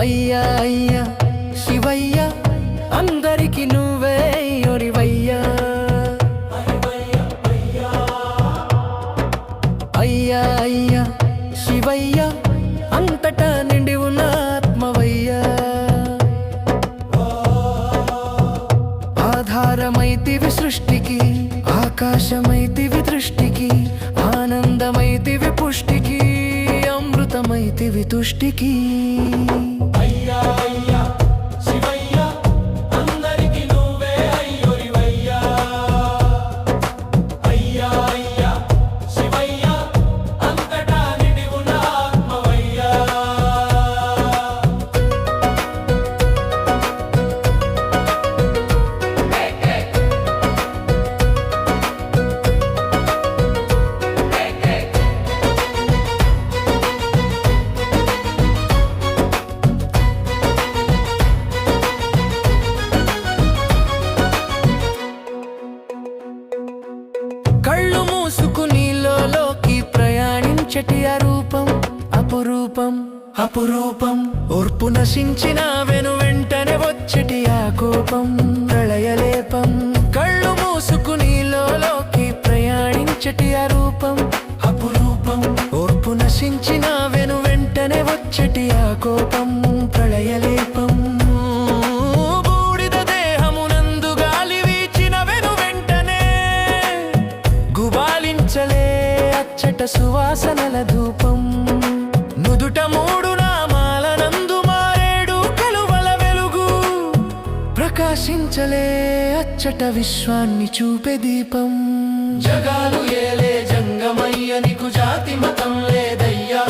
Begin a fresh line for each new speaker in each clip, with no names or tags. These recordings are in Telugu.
అయ్యా అయ్యా శివయ్య అందరికి నువ్వే ఒరివయ్యా. అయ్యా అయ్యా శివయ్య అంతటా నిండి ఉన్న ఆత్మవయ్యా. ఆధారమైతివి సృష్టికి, ఆకాశమైతివి దృష్టికి, ఆనందమైతివి పుష్టికి, అమృతమైతివి తుష్టికి.
అయ్యా అయ్యా శివయ్య అందరికి నువ్వే అయ్యొరివయ్యా. అయ్యా అయ్యా శివయ్య అంతటా నిండి ఉన్న ఆత్మవయ్యా.
కళ్ళు మూసుకుని లోకి ప్రయాణించటి అరూపం అపురూపం అపురూపం. ఓర్పు నశించిన వెంటనే వచ్చటి ఆ కోపం ప్రళయలేపం. కళ్ళు మూసుకుని లోకి ప్రయాణించటి అరూపం అపురూపం. ఓర్పు నశించిన వెంటనే వచ్చటి ఆ కోపం ప్రళయలేపం. బూడిద దేహమునందు గాలి వీచిన వెంటనే గుబాలించలే అచ్చట సువాసనల ధూపం. నుదుట మూడు నామాల నందు మారేడు కలువల వెలుగు ప్రకాశించలే అచ్చట విశ్వాన్ని చూపే దీపం. జగాలు ఏలే జంగమయ్య నీకు జాతి మతం లేదయ్యా.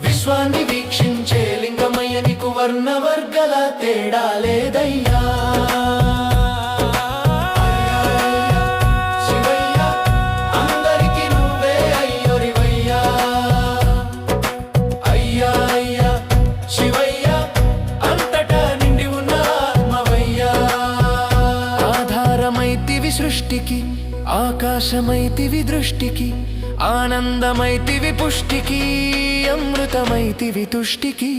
విశ్వాన్ని వీక్షించే లింగమయ్య నీకు వర్ణ వర్గల తేడా లేదయ్యా. శివయ్య అందరికి నువ్వే అయ్యొరివయ్యా. అయ్యా అయ్యా శివయ్య అంతటా నిండి ఉన్న ఆత్మవయ్యా. ఆధారమైతివి సృష్టికి, ఆకాశమైతివి దృష్టికి, ఆనందమైతివి పుష్టికి, అమృతమైతివి తుష్టికి.